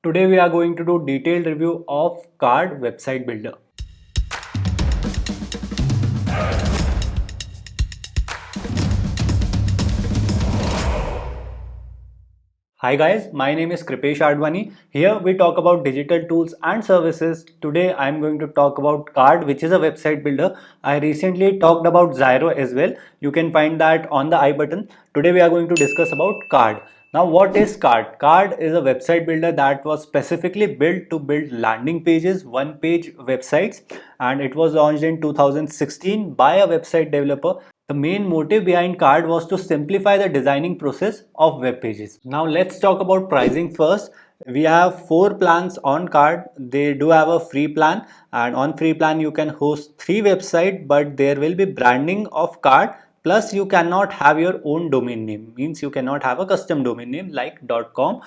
Today we are going to do detailed review of Card website builder. Hi guys, my name is Kripesh Advani. Here we talk about digital tools and services. Today I am going to talk about Card, which is a website builder. I recently talked about Zyro as well. You can find that on the I button. Today we are going to discuss about Card. Now what is Card? Card is a website builder that was specifically built to build landing pages, one page websites, and it was launched in 2016 by a website developer. The main motive behind Card was to simplify the designing process of web pages. Now let's talk about pricing first. We have four plans on Card. They do have a free plan, and on free plan you can host three websites, but there will be branding of Card. Plus you cannot have your own domain name, means you cannot have a custom domain name like .com.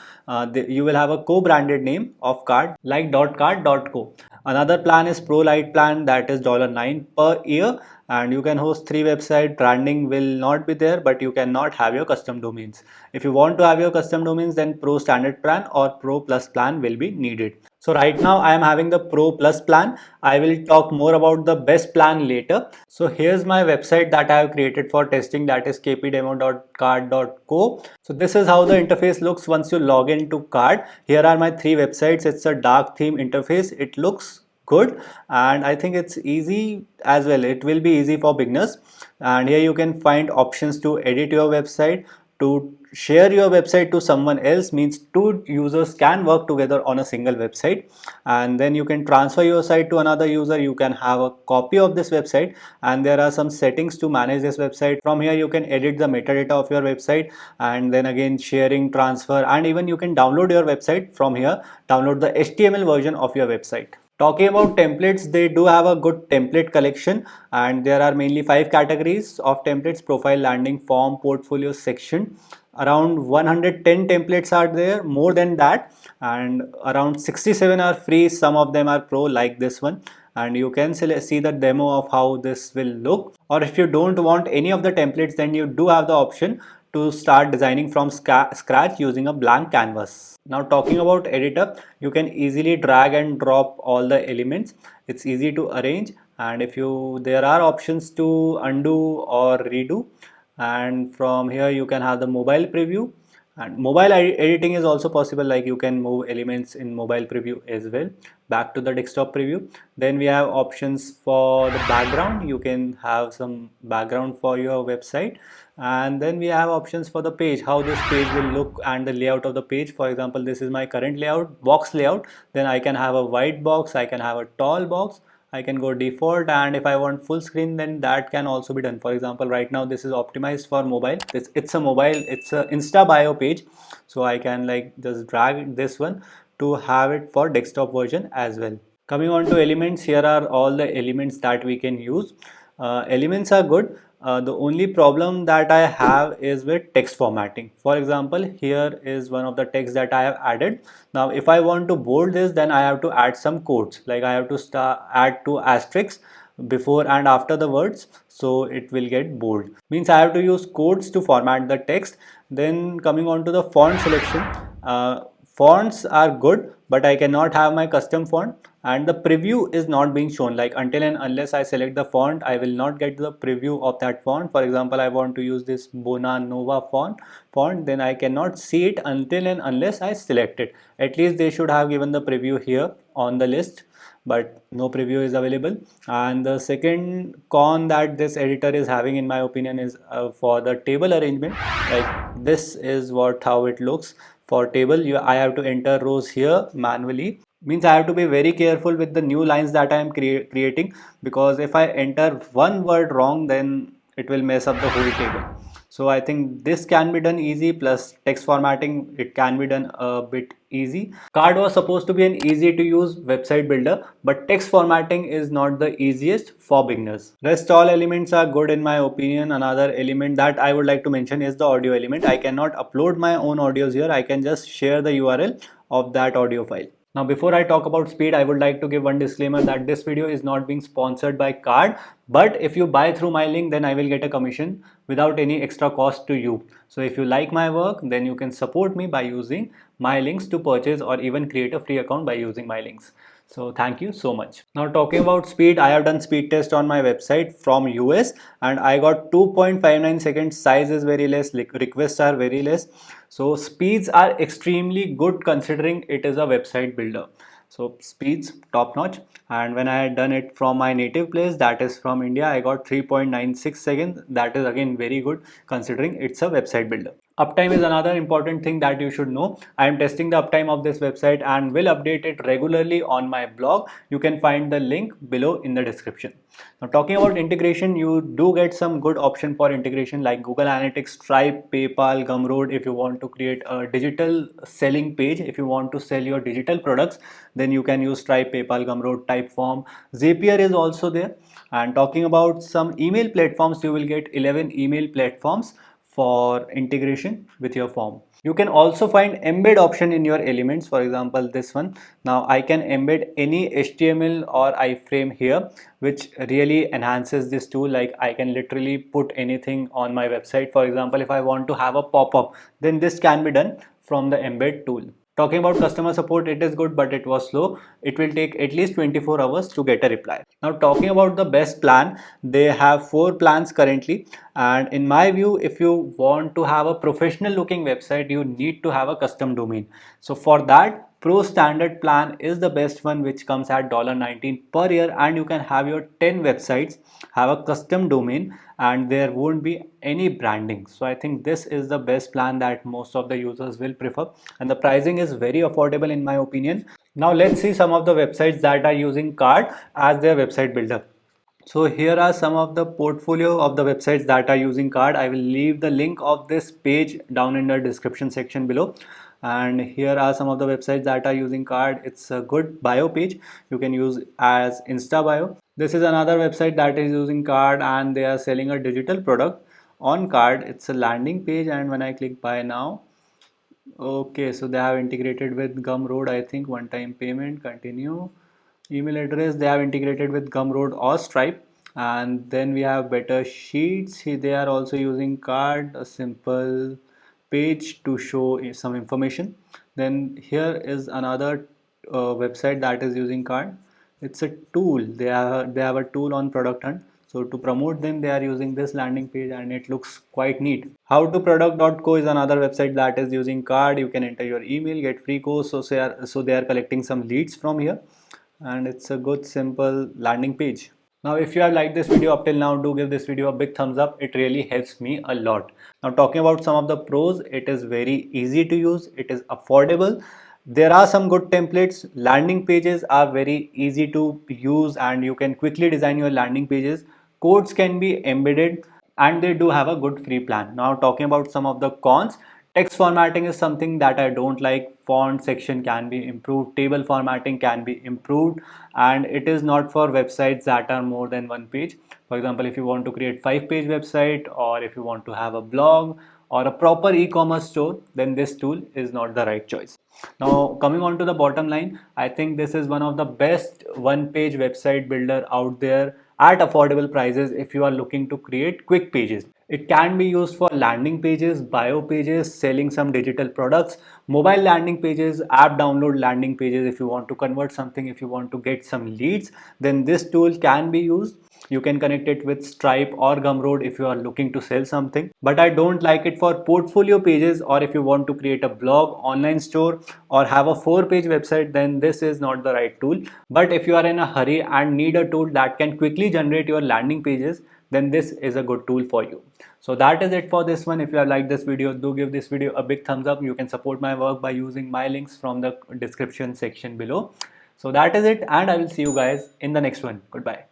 You will have a co-branded name of Card like .card.co. Another plan is Pro Lite plan, that is $9 per year, and you can host three websites. Branding will not be there, but you cannot have your custom domains. If you want to have your custom domains, then Pro Standard plan or Pro Plus plan will be needed. So right now I am having the Pro Plus plan. I will talk more about the best plan later. So here's my website that I have created for testing, that is kpdemo.card.co. So this is how the interface looks once you log into Card. Here are my three websites. It's a dark theme interface. It looks good, and I think it's easy as well. It will be easy for beginners, and here you can find options to edit your website, to share your website to someone else, means two users can work together on a single website, and then you can transfer your site to another user. You can have a copy of this website, and there are some settings to manage this website. From here you can edit the metadata of your website, and then again sharing, transfer, and even you can download your website from here, download the HTML version of your website. Talking about templates, they do have a good template collection, and there are mainly 5 categories of templates: profile, landing, form, portfolio, section. Around 110 templates are there, more than that, and around 67 are free. Some of them are pro, like this one, and you can see the demo of how this will look. Or if you don't want any of the templates, then you do have the option to start designing from scratch using a blank canvas. Now talking about editor, you can easily drag and drop all the elements. It's easy to arrange, and if you there are options to undo or redo, and from here you can have the mobile preview, and mobile editing is also possible, like you can move elements in mobile preview as well back to the desktop preview. Then we have options for the background. You can have some background for your website, and then we have options for the page, how this page will look and the layout of the page. For example, this is my current layout, box layout. Then I can have a white box, I can have a tall box, I can go default, and if I want full screen, then that can also be done. For example, right now this is optimized for mobile. It's a mobile, it's a Insta bio page, so I can like just drag this one to have it for desktop version as well. Coming on to elements, here are all the elements that we can use. Elements are good. The only problem that I have is with text formatting. For example, here is one of the text that I have added. Now if I want to bold this, then I have to add some codes, like I have to add two asterisks before and after the words, so it will get bold, means I have to use codes to format the text. Then coming on to the font selection, fonts are good, but I cannot have my custom font, and the preview is not being shown, like until and unless I select the font, I will not get the preview of that font. For example, I want to use this Bona Nova font, then I cannot see it until and unless I select it. At least they should have given the preview here on the list, but no preview is available. And the second con that this editor is having, in my opinion, is for the table arrangement. Like this is how it looks. For table, I have to enter rows here manually, means I have to be very careful with the new lines that I am creating, because if I enter one word wrong, then it will mess up the whole table. So I think this can be done easy, plus text formatting, it can be done a bit easy. Card was supposed to be an easy to use website builder, but text formatting is not the easiest for beginners. Rest all elements are good in my opinion. Another element that I would like to mention is the audio element. I cannot upload my own audios here. I can just share the URL of that audio file. Now, before I talk about speed, I would like to give one disclaimer that this video is not being sponsored by card, but if you buy through my link, then I will get a commission without any extra cost to you. So if you like my work, then you can support me by using my links to purchase or even create a free account by using my links. So thank you so much. Now talking about speed, I have done speed test on my website from US and I got 2.59 seconds. Size is very less, requests are very less. So speeds are extremely good considering it is a website builder. So speeds top notch. And when I had done it from my native place, that is from India, I got 3.96 seconds. That is again very good considering it's a website builder. Uptime is another important thing that you should know. I am testing the uptime of this website and will update it regularly on my blog. You can find the link below in the description. Now talking about integration, you do get some good option for integration like Google Analytics, Stripe, PayPal, Gumroad. If you want to create a digital selling page, if you want to sell your digital products, then you can use Stripe, PayPal, Gumroad, Typeform. Zapier is also there. And talking about some email platforms, you will get 11 email platforms for integration with your form. You can also find embed option in your elements. For example, this one. Now I can embed any HTML or iframe here, which really enhances this tool. Like I can literally put anything on my website. For example, if I want to have a pop-up, then this can be done from the embed tool. Talking about customer support, it is good, but it was slow. It will take at least 24 hours to get a reply. Now, talking about the best plan, they have 4 plans currently. And in my view, if you want to have a professional looking website, you need to have a custom domain. So for that, Pro Standard plan is the best one, which comes at $19 per year, and you can have your 10 websites have a custom domain and there won't be any branding. So I think this is the best plan that most of the users will prefer, and the pricing is very affordable in my opinion. Now let's see some of the websites that are using card as their website builder. So here are some of the portfolio of the websites that are using card. I will leave the link of this page down in the description section below. And here are some of the websites that are using card. It's a good bio page. You can use as Insta bio. This is another website that is using card and they are selling a digital product on card. It's a landing page, and when I click buy now, okay, so they have integrated with Gumroad, I think, one-time payment, continue. Email address, they have integrated with Gumroad or Stripe. And then we have better sheets. They are also using card, a simple page to show some information. Then here is another website that is using card. It's a tool. They have a tool on product hunt. So to promote them, they are using this landing page and it looks quite neat. Howtoproduct.co is another website that is using card. You can enter your email, get free course. So they are collecting some leads from here, and it's a good simple landing page. Now if you have liked this video up till now, do give this video a big thumbs up. It really helps me a lot. Now talking about some of the pros, it is very easy to use, it is affordable. There are some good templates. Landing pages are very easy to use and you can quickly design your landing pages. Codes can be embedded and they do have a good free plan. Now talking about some of the cons, text formatting is something that I don't like. Font section can be improved, table formatting can be improved, and it is not for websites that are more than one page. For example, if you want to create 5-page website, or if you want to have a blog or a proper e-commerce store, then this tool is not the right choice. Now coming on to the bottom line, I think this is one of the best one-page website builder out there at affordable prices if you are looking to create quick pages. It can be used for landing pages, bio pages, selling some digital products, mobile landing pages, app download landing pages. If you want to convert something, if you want to get some leads, then this tool can be used. You can connect it with Stripe or Gumroad if you are looking to sell something. But I don't like it for portfolio pages, or if you want to create a blog, online store, or have a 4-page website, then this is not the right tool. But if you are in a hurry and need a tool that can quickly generate your landing pages, then this is a good tool for you. So that is it for this one. If you have liked this video, do give this video a big thumbs up. You can support my work by using my links from the description section below. So that is it, and I will see you guys in the next one. Goodbye.